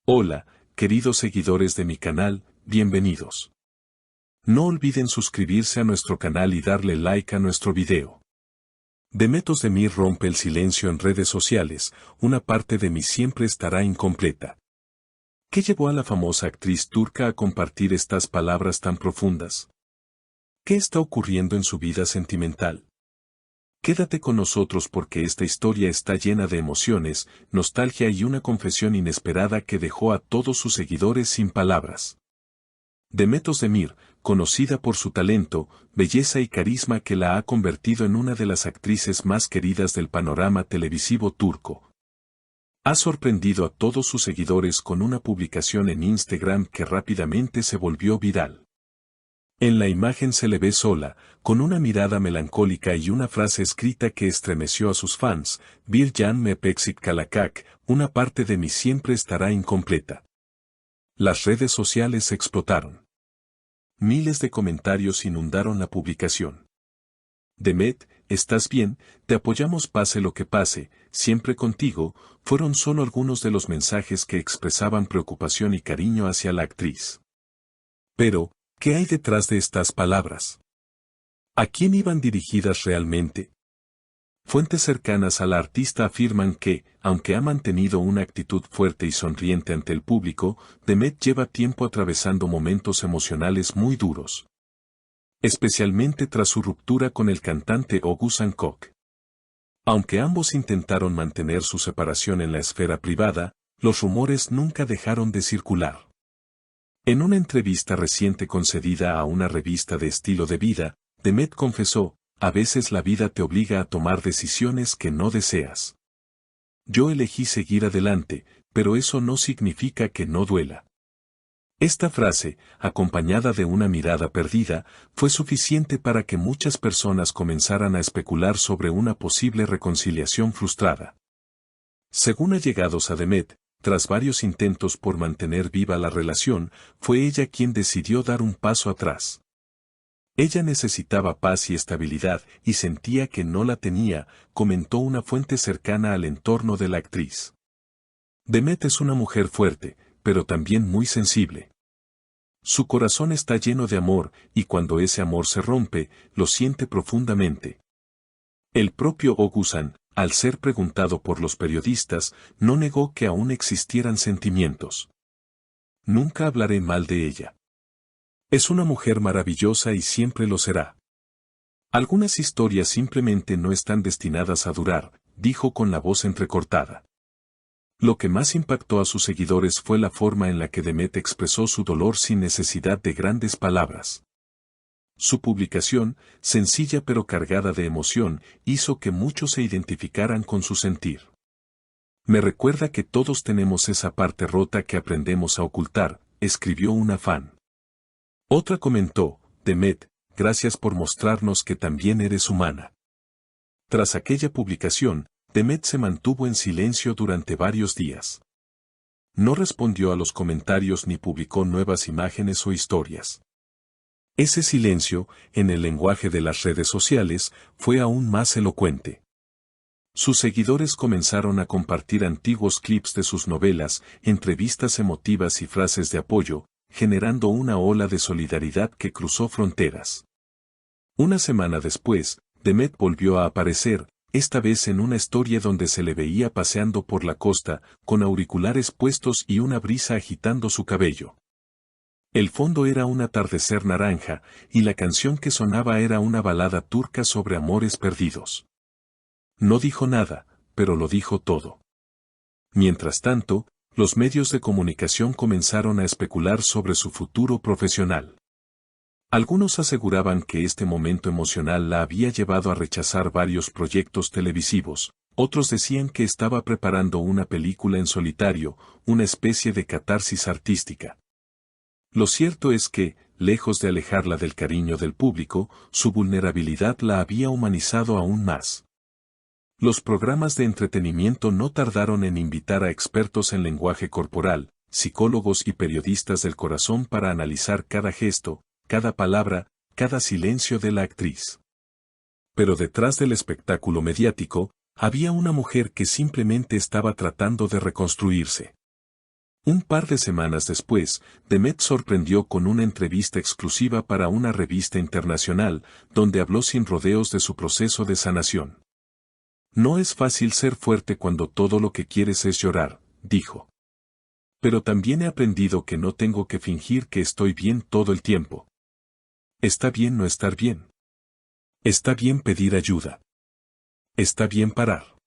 Hola, queridos seguidores de mi canal, bienvenidos. No olviden suscribirse a nuestro canal y darle like a nuestro video. Demet Özdemir rompe el silencio en redes sociales, una parte de mí siempre estará incompleta. ¿Qué llevó a la famosa actriz turca a compartir estas palabras tan profundas? ¿Qué está ocurriendo en su vida sentimental? Quédate con nosotros porque esta historia está llena de emociones, nostalgia y una confesión inesperada que dejó a todos sus seguidores sin palabras. Demet Özdemir, conocida por su talento, belleza y carisma que la ha convertido en una de las actrices más queridas del panorama televisivo turco. Ha sorprendido a todos sus seguidores con una publicación en Instagram que rápidamente se volvió viral. En la imagen se le ve sola, con una mirada melancólica y una frase escrita que estremeció a sus fans: "Bir can me pexik kalakak, una parte de mí siempre estará incompleta". Las redes sociales explotaron. Miles de comentarios inundaron la publicación. Demet, ¿estás bien? Te apoyamos pase lo que pase, siempre contigo, fueron solo algunos de los mensajes que expresaban preocupación y cariño hacia la actriz. Pero, ¿qué hay detrás de estas palabras? ¿A quién iban dirigidas realmente? Fuentes cercanas a la artista afirman que, aunque ha mantenido una actitud fuerte y sonriente ante el público, Demet lleva tiempo atravesando momentos emocionales muy duros. Especialmente tras su ruptura con el cantante Oğuzhan Koç. Aunque ambos intentaron mantener su separación en la esfera privada, los rumores nunca dejaron de circular. En una entrevista reciente concedida a una revista de estilo de vida, Demet confesó: "A veces la vida te obliga a tomar decisiones que no deseas. Yo elegí seguir adelante, pero eso no significa que no duela". Esta frase, acompañada de una mirada perdida, fue suficiente para que muchas personas comenzaran a especular sobre una posible reconciliación frustrada. Según allegados a Demet, tras varios intentos por mantener viva la relación, fue ella quien decidió dar un paso atrás. Ella necesitaba paz y estabilidad y sentía que no la tenía, comentó una fuente cercana al entorno de la actriz. Demet es una mujer fuerte, pero también muy sensible. Su corazón está lleno de amor, y cuando ese amor se rompe, lo siente profundamente. El propio Oğuzhan, al ser preguntado por los periodistas, no negó que aún existieran sentimientos. "Nunca hablaré mal de ella. Es una mujer maravillosa y siempre lo será. Algunas historias simplemente no están destinadas a durar", dijo con la voz entrecortada. Lo que más impactó a sus seguidores fue la forma en la que Demet expresó su dolor sin necesidad de grandes palabras. Su publicación, sencilla pero cargada de emoción, hizo que muchos se identificaran con su sentir. "Me recuerda que todos tenemos esa parte rota que aprendemos a ocultar", escribió una fan. Otra comentó: "Demet, gracias por mostrarnos que también eres humana". Tras aquella publicación, Demet se mantuvo en silencio durante varios días. No respondió a los comentarios ni publicó nuevas imágenes o historias. Ese silencio, en el lenguaje de las redes sociales, fue aún más elocuente. Sus seguidores comenzaron a compartir antiguos clips de sus novelas, entrevistas emotivas y frases de apoyo, generando una ola de solidaridad que cruzó fronteras. Una semana después, Demet volvió a aparecer, esta vez en una historia donde se le veía paseando por la costa, con auriculares puestos y una brisa agitando su cabello. El fondo era un atardecer naranja, y la canción que sonaba era una balada turca sobre amores perdidos. No dijo nada, pero lo dijo todo. Mientras tanto, los medios de comunicación comenzaron a especular sobre su futuro profesional. Algunos aseguraban que este momento emocional la había llevado a rechazar varios proyectos televisivos, otros decían que estaba preparando una película en solitario, una especie de catarsis artística. Lo cierto es que, lejos de alejarla del cariño del público, su vulnerabilidad la había humanizado aún más. Los programas de entretenimiento no tardaron en invitar a expertos en lenguaje corporal, psicólogos y periodistas del corazón para analizar cada gesto, cada palabra, cada silencio de la actriz. Pero detrás del espectáculo mediático, había una mujer que simplemente estaba tratando de reconstruirse. Un par de semanas después, Demet sorprendió con una entrevista exclusiva para una revista internacional, donde habló sin rodeos de su proceso de sanación. No es fácil ser fuerte cuando todo lo que quieres es llorar, dijo. Pero también he aprendido que no tengo que fingir que estoy bien todo el tiempo. Está bien no estar bien. Está bien pedir ayuda. Está bien parar.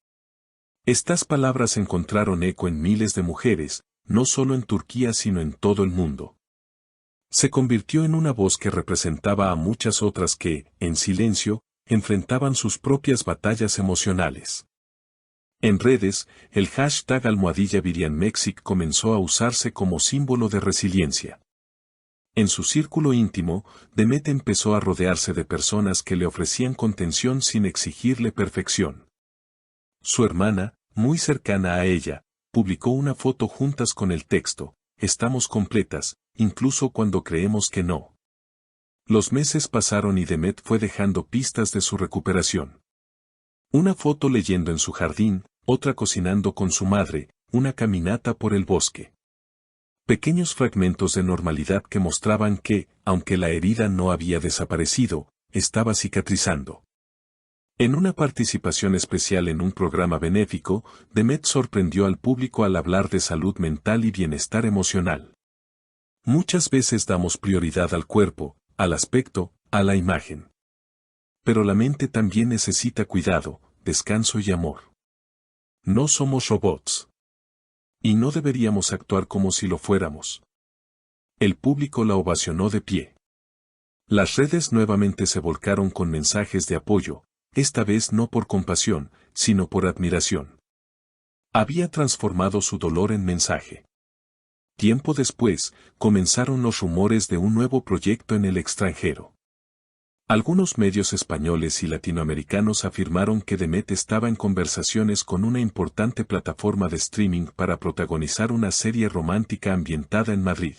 Estas palabras encontraron eco en miles de mujeres, no solo en Turquía sino en todo el mundo. Se convirtió en una voz que representaba a muchas otras que, en silencio, enfrentaban sus propias batallas emocionales. En redes, el hashtag #VirianMexic comenzó a usarse como símbolo de resiliencia. En su círculo íntimo, Demet empezó a rodearse de personas que le ofrecían contención sin exigirle perfección. Su hermana, muy cercana a ella, publicó una foto juntas con el texto, "Estamos completas, incluso cuando creemos que no". Los meses pasaron y Demet fue dejando pistas de su recuperación. Una foto leyendo en su jardín, otra cocinando con su madre, una caminata por el bosque. Pequeños fragmentos de normalidad que mostraban que, aunque la herida no había desaparecido, estaba cicatrizando. En una participación especial en un programa benéfico, Demet sorprendió al público al hablar de salud mental y bienestar emocional. Muchas veces damos prioridad al cuerpo, al aspecto, a la imagen. Pero la mente también necesita cuidado, descanso y amor. No somos robots. Y no deberíamos actuar como si lo fuéramos. El público la ovacionó de pie. Las redes nuevamente se volcaron con mensajes de apoyo, esta vez no por compasión, sino por admiración. Había transformado su dolor en mensaje. Tiempo después, comenzaron los rumores de un nuevo proyecto en el extranjero. Algunos medios españoles y latinoamericanos afirmaron que Demet estaba en conversaciones con una importante plataforma de streaming para protagonizar una serie romántica ambientada en Madrid.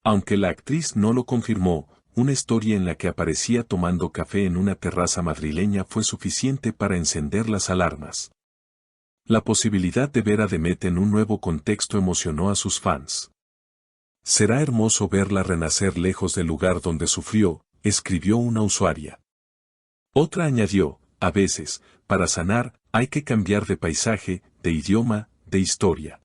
Aunque la actriz no lo confirmó, una historia en la que aparecía tomando café en una terraza madrileña fue suficiente para encender las alarmas. La posibilidad de ver a Demet en un nuevo contexto emocionó a sus fans. Será hermoso verla renacer lejos del lugar donde sufrió, escribió una usuaria. Otra añadió, a veces, para sanar, hay que cambiar de paisaje, de idioma, de historia.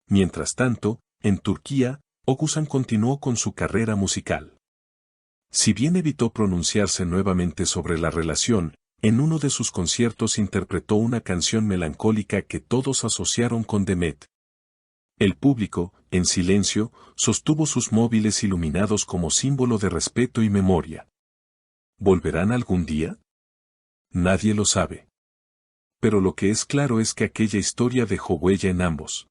Mientras tanto, en Turquía, Oğuzhan continuó con su carrera musical. Si bien evitó pronunciarse nuevamente sobre la relación, en uno de sus conciertos interpretó una canción melancólica que todos asociaron con Demet. El público, en silencio, sostuvo sus móviles iluminados como símbolo de respeto y memoria. ¿Volverán algún día? Nadie lo sabe. Pero lo que es claro es que aquella historia dejó huella en ambos.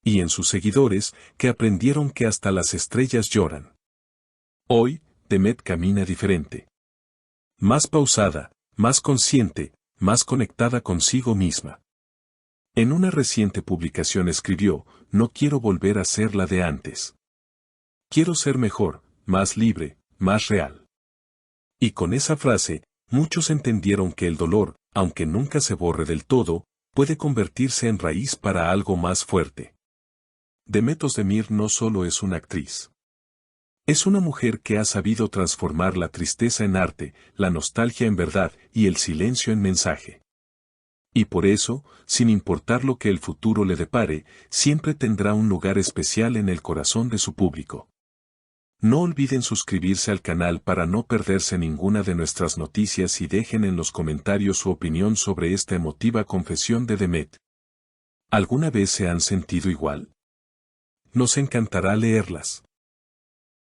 Y en sus seguidores, que aprendieron que hasta las estrellas lloran. Hoy, Demet camina diferente. Más pausada, más consciente, más conectada consigo misma. En una reciente publicación escribió, no quiero volver a ser la de antes. Quiero ser mejor, más libre, más real. Y con esa frase, muchos entendieron que el dolor, aunque nunca se borre del todo, puede convertirse en raíz para algo más fuerte. Demet Özdemir no solo es una actriz. Es una mujer que ha sabido transformar la tristeza en arte, la nostalgia en verdad y el silencio en mensaje. Y por eso, sin importar lo que el futuro le depare, siempre tendrá un lugar especial en el corazón de su público. No olviden suscribirse al canal para no perderse ninguna de nuestras noticias y dejen en los comentarios su opinión sobre esta emotiva confesión de Demet. ¿Alguna vez se han sentido igual? Nos encantará leerlas.